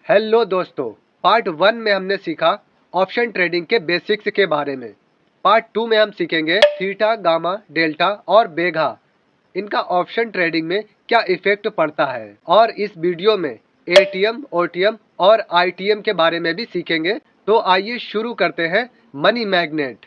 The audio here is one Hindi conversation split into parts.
हेलो दोस्तों, पार्ट 1 में हमने सीखा ऑप्शन ट्रेडिंग के बेसिक्स के बारे में। पार्ट 2 में हम सीखेंगे थीटा, गामा, डेल्टा और बेगा, इनका ऑप्शन ट्रेडिंग में क्या इफेक्ट पड़ता है। और इस वीडियो में एटीएम, ओटीएम और आईटीएम के बारे में भी सीखेंगे। तो आइए शुरू करते हैं मनी मैग्नेट।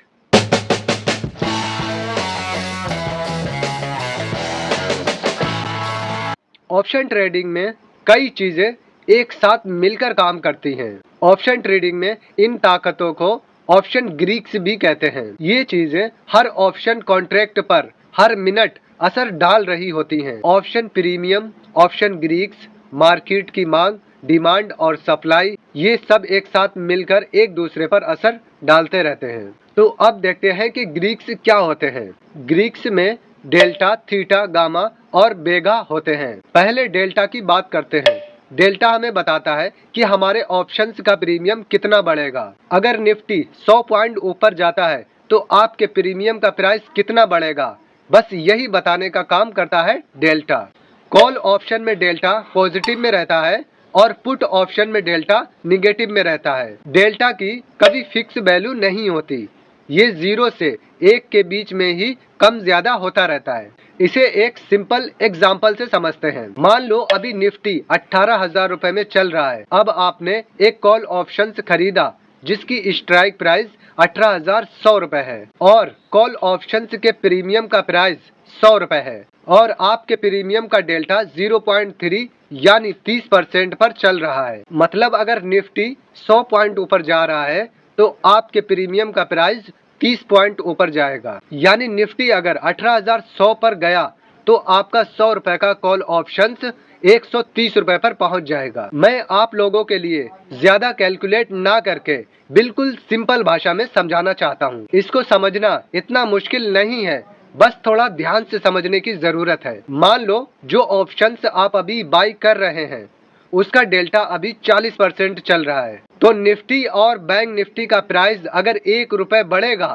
ऑप्शन ट्रेडिंग में कई चीजें एक साथ मिलकर काम करती हैं। ऑप्शन ट्रेडिंग में इन ताकतों को ऑप्शन ग्रीक्स भी कहते हैं। ये चीजें हर ऑप्शन कॉन्ट्रैक्ट पर हर मिनट असर डाल रही होती हैं। Option premium, option Greeks, market की मांग, डिमांड और सप्लाई, ये सब एक साथ मिलकर एक दूसरे पर असर डालते रहते हैं। तो अब देखते हैं कि ग्रीक्स क्या होते हैं। ग्रीक्स में डेल्टा, थीटा, गामा और बेगा होते हैं। पहले डेल्टा की बात करते हैं। डेल्टा हमें बताता है कि हमारे ऑप्शंस का प्रीमियम कितना बढ़ेगा। अगर निफ्टी 100 पॉइंट ऊपर जाता है तो आपके प्रीमियम का प्राइस कितना बढ़ेगा, बस यही बताने का काम करता है डेल्टा। कॉल ऑप्शन में डेल्टा पॉजिटिव में रहता है और पुट ऑप्शन में डेल्टा निगेटिव में रहता है। डेल्टा की कभी फिक्स वैल्यू नहीं होती, ये 0 से 1 के बीच में ही कम ज्यादा होता रहता है। इसे एक सिंपल एग्जाम्पल से समझते हैं। मान लो अभी निफ्टी 18,000 रुपए में चल रहा है। अब आपने एक कॉल ऑप्शन खरीदा जिसकी स्ट्राइक प्राइस 18,100 रुपए है और कॉल ऑप्शन के प्रीमियम का प्राइस 100 रुपए है और आपके प्रीमियम का डेल्टा 0.3 यानी 30% पर चल रहा है। मतलब अगर निफ्टी 100 पॉइंट ऊपर जा रहा है तो आपके प्रीमियम का प्राइस 30 पॉइंट ऊपर जाएगा। यानी निफ्टी अगर 18,100 पर गया तो आपका 100 रुपए का कॉल ऑप्शन 130 रुपए पर पहुंच जाएगा। मैं आप लोगों के लिए ज्यादा कैलकुलेट ना करके बिल्कुल सिंपल भाषा में समझाना चाहता हूं। इसको समझना इतना मुश्किल नहीं है, बस थोड़ा ध्यान से समझने की जरूरत है। मान लो जो ऑप्शंस आप अभी बाई कर रहे हैं उसका डेल्टा अभी 40% चल रहा है। तो निफ्टी और बैंक निफ्टी का प्राइस अगर 1 रुपए बढ़ेगा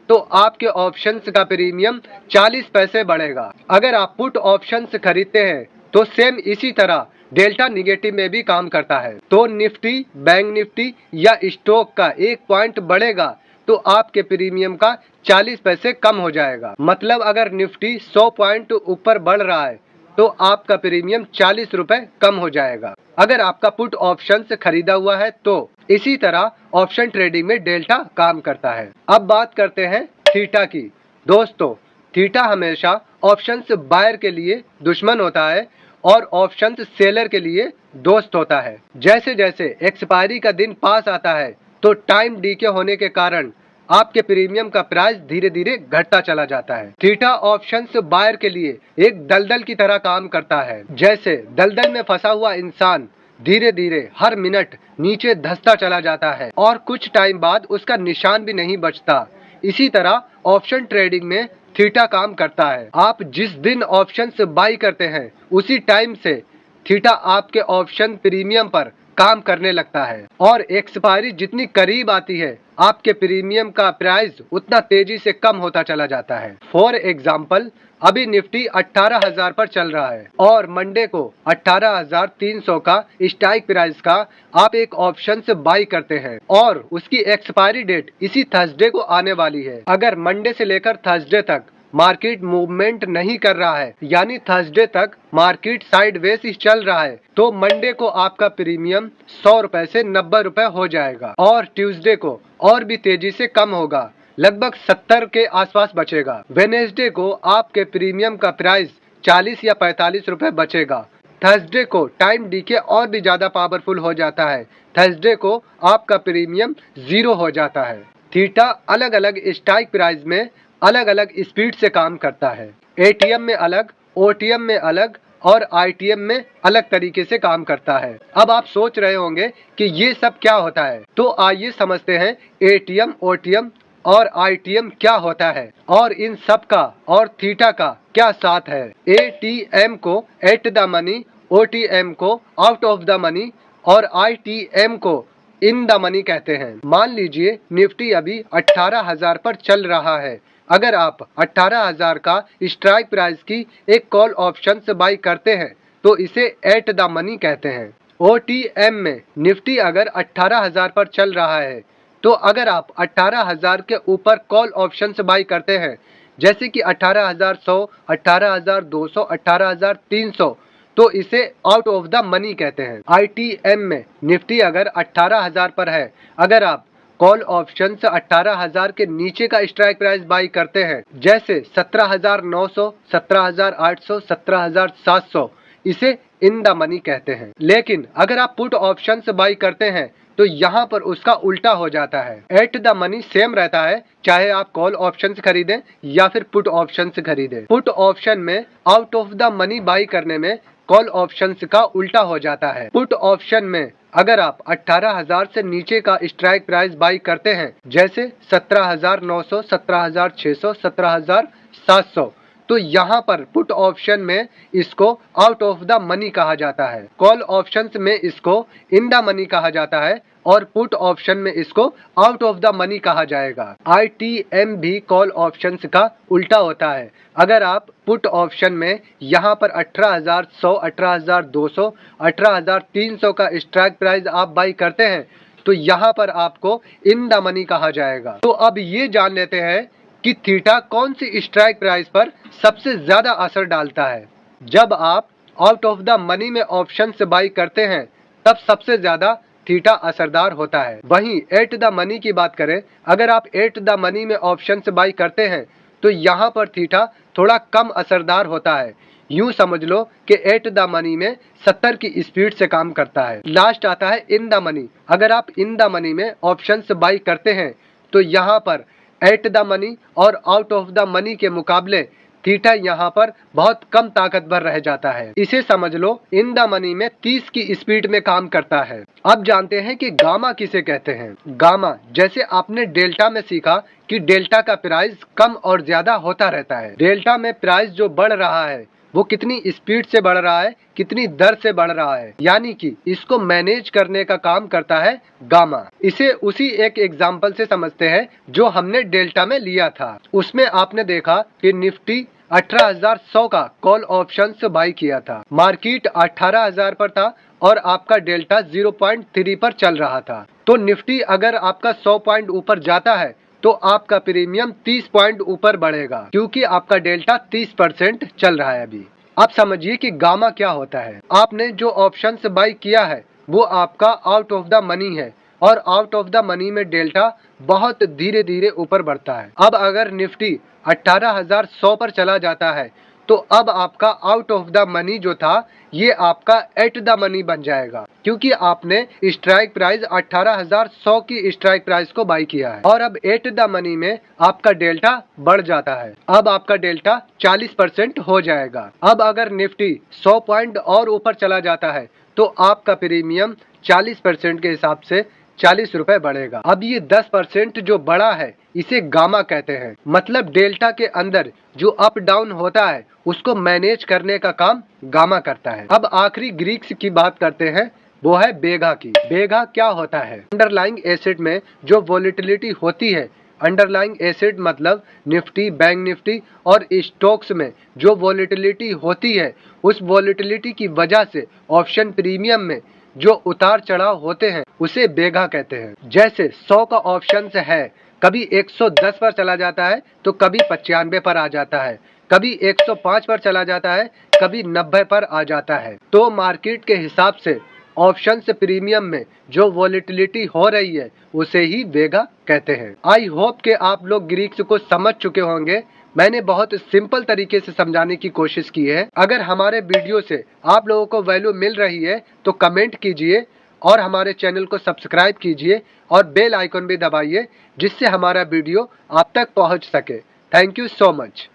तो आपके ऑप्शंस का प्रीमियम 40 पैसे बढ़ेगा। अगर आप पुट ऑप्शंस खरीदते हैं तो सेम इसी तरह डेल्टा निगेटिव में भी काम करता है। तो निफ्टी, बैंक निफ्टी या स्टॉक का 1 पॉइंट बढ़ेगा तो आपके प्रीमियम का 40 पैसे कम हो जाएगा। मतलब अगर निफ्टी 100 पॉइंट ऊपर बढ़ रहा है तो आपका प्रीमियम 40 रुपए कम हो जाएगा अगर आपका पुट ऑप्शन से खरीदा हुआ है। तो इसी तरह ऑप्शन ट्रेडिंग में डेल्टा काम करता है। अब बात करते हैं थीटा की। दोस्तों, थीटा हमेशा ऑप्शन बायर के लिए दुश्मन होता है और ऑप्शन सेलर के लिए दोस्त होता है। जैसे जैसे एक्सपायरी का दिन पास आता है तो टाइम डीके होने के कारण आपके प्रीमियम का प्राइस धीरे धीरे घटता चला जाता है। थीटा ऑप्शंस बायर के लिए एक दलदल की तरह काम करता है। जैसे दलदल में फंसा हुआ इंसान धीरे धीरे हर मिनट नीचे धंसता चला जाता है और कुछ टाइम बाद उसका निशान भी नहीं बचता। इसी तरह ऑप्शन ट्रेडिंग में थीटा काम करता है। आप जिस दिन ऑप्शन बाई करते हैं उसी टाइम से थीटा आपके ऑप्शन प्रीमियम पर काम करने लगता है और एक्सपायरी जितनी करीब आती है आपके प्रीमियम का प्राइस उतना तेजी से कम होता चला जाता है। फॉर एग्जाम्पल, अभी निफ्टी 18,000 पर चल रहा है और मंडे को 18,300 का स्ट्राइक प्राइस का आप एक ऑप्शन से बाई करते हैं और उसकी एक्सपायरी डेट इसी थर्सडे को आने वाली है। अगर मंडे से लेकर थर्सडे तक मार्केट मूवमेंट नहीं कर रहा है यानी थर्सडे तक मार्केट साइडवेज ही चल रहा है तो मंडे को आपका प्रीमियम 100 रुपए से 90 रुपए हो जाएगा और ट्यूसडे को और भी तेजी से कम होगा, लगभग 70 के आसपास बचेगा। वेनेसडे को आपके प्रीमियम का प्राइस 40 या 45 रुपए बचेगा। थर्सडे को टाइम डीके और भी ज्यादा पावरफुल हो जाता है। थर्सडे को आपका प्रीमियम 0 हो जाता है। थीटा अलग अलग स्ट्राइक प्राइस में अलग अलग स्पीड से काम करता है। एटीएम में अलग, ओटीएम में अलग और आईटीएम में अलग तरीके से काम करता है। अब आप सोच रहे होंगे कि ये सब क्या होता है, तो आइए समझते हैं एटीएम, ओटीएम और आईटीएम क्या होता है और इन सब का और थीटा का क्या साथ है। एटीएम को एट द मनी, ओटीएम को आउट ऑफ द मनी और आईटीएम को इन द मनी कहते हैं। मान लीजिए निफ्टी अभी 18,000 पर चल रहा है। अगर आप 18,000 का स्ट्राइक प्राइस की एक कॉल ऑप्शन से बाई करते हैं तो इसे एट द मनी कहते हैं। OTM में निफ्टी अगर 18,000 पर चल रहा है तो अगर आप 18,000 के ऊपर कॉल ऑप्शंस बाई करते हैं, जैसे कि 18,100, 18,200, 18,300, तो इसे आउट ऑफ द मनी कहते हैं। ITM में निफ्टी अगर 18,000 पर है, अगर आप कॉल ऑप्शन 18,000 के नीचे का स्ट्राइक प्राइस बाई करते हैं, जैसे 17,900, 17,800, 17,700, इसे इन द मनी कहते हैं। लेकिन अगर आप पुट ऑप्शंस बाई करते हैं तो यहाँ पर उसका उल्टा हो जाता है। एट द मनी सेम रहता है, चाहे आप कॉल ऑप्शंस खरीदें या फिर पुट ऑप्शंस खरीदें। पुट ऑप्शन में out of the money by करने में कॉल ऑप्शंस का उल्टा हो जाता है। पुट ऑप्शन में अगर आप 18,000 से नीचे का स्ट्राइक प्राइस बाई करते हैं, जैसे 17,900, 17,600, 17,700, तो यहाँ पर पुट ऑप्शन में इसको आउट ऑफ द मनी कहा जाता है। कॉल ऑप्शंस में इसको इन द मनी कहा जाता है और पुट ऑप्शन में इसको आउट ऑफ द मनी कहा जाएगा। ITM भी कॉल ऑप्शंस का उल्टा होता है। अगर आप पुट ऑप्शन में यहाँ पर 18,100, 18,200, 18,300 का स्ट्राइक प्राइस आप बाई करते हैं तो यहाँ पर आपको इन द मनी कहा जाएगा। तो अब ये जान लेते हैं कि थीटा कौन सी स्ट्राइक प्राइस पर सबसे ज्यादा असर डालता है। जब आप आउट ऑफ द मनी में ऑप्शन से बाई करते हैं तब सबसे ज्यादा थीटा असरदार होता है। वहीं एट द मनी की बात करें, अगर आप एट द मनी में ऑप्शन से बाई करते हैं तो यहाँ पर थीटा थोड़ा कम असरदार होता है। यूं समझ लो कि एट द मनी में 70 की स्पीड से काम करता है। लास्ट आता है इन द मनी। अगर आप इन द मनी में ऑप्शन से बाई करते हैं तो यहाँ पर एट द मनी और आउट ऑफ द मनी के मुकाबले थीटा यहाँ पर बहुत कम ताकतवर रह जाता है। इसे समझ लो इन द मनी में 30 की स्पीड में काम करता है। अब जानते हैं कि गामा किसे कहते हैं। गामा, जैसे आपने डेल्टा में सीखा कि डेल्टा का प्राइस कम और ज्यादा होता रहता है। डेल्टा में प्राइस जो बढ़ रहा है वो कितनी स्पीड से बढ़ रहा है, कितनी दर से बढ़ रहा है, यानी कि इसको मैनेज करने का काम करता है गामा। इसे उसी एक एग्जाम्पल से समझते हैं जो हमने डेल्टा में लिया था। उसमें आपने देखा कि निफ्टी 18,100 का कॉल ऑप्शन से बाई किया था। मार्केट 18,000 पर था और आपका डेल्टा 0.3 पर चल रहा था। तो निफ्टी अगर आपका 100 पॉइंट ऊपर जाता है तो आपका प्रीमियम 30 पॉइंट ऊपर बढ़ेगा, क्योंकि आपका डेल्टा 30% चल रहा है अभी। अब समझिए कि गामा क्या होता है। आपने जो ऑप्शन से बाई किया है वो आपका आउट ऑफ द मनी है और आउट ऑफ द मनी में डेल्टा बहुत धीरे धीरे ऊपर बढ़ता है। अब अगर निफ्टी 18,100 पर चला जाता है तो अब आपका आउट ऑफ द मनी जो था ये आपका एट द मनी बन जाएगा, क्योंकि आपने स्ट्राइक प्राइस 18,100 की स्ट्राइक प्राइस को बाई किया है। और अब एट द मनी में आपका डेल्टा बढ़ जाता है। अब आपका डेल्टा 40% हो जाएगा। अब अगर निफ्टी 100 पॉइंट और ऊपर चला जाता है तो आपका प्रीमियम 40% के हिसाब से 40 रुपए बढ़ेगा। अब ये 10% जो बढ़ा है इसे गामा कहते हैं। मतलब डेल्टा के अंदर जो अप डाउन होता है उसको मैनेज करने का काम गामा करता है। अब आखिरी ग्रीक्स की बात करते हैं, वो है बेगा की। बेगा क्या होता है? अंडरलाइंग एसेट में जो वोलेटिलिटी होती है, अंडरलाइंग एसेट मतलब निफ्टी, बैंक निफ्टी और स्टॉक्स में जो वोलेटिलिटी होती है, उस वोलेटिलिटी की वजह से ऑप्शन प्रीमियम में जो उतार चढ़ाव होते हैं उसे बेगा कहते हैं। जैसे 100 का ऑप्शन है, कभी 110 पर चला जाता है तो कभी 95 पर आ जाता है, कभी 105 पर चला जाता है, कभी 90 पर आ जाता है। तो मार्केट के हिसाब से ऑप्शन से प्रीमियम में जो वोलेटिलिटी हो रही है उसे ही बेगा कहते हैं। आई होप कि आप लोग ग्रीक्स को समझ चुके होंगे। मैंने बहुत सिंपल तरीके से समझाने की कोशिश की है। अगर हमारे वीडियो से आप लोगों को वैल्यू मिल रही है तो कमेंट कीजिए और हमारे चैनल को सब्सक्राइब कीजिए और बेल आइकन भी दबाइए, जिससे हमारा वीडियो आप तक पहुंच सके। Thank you so much.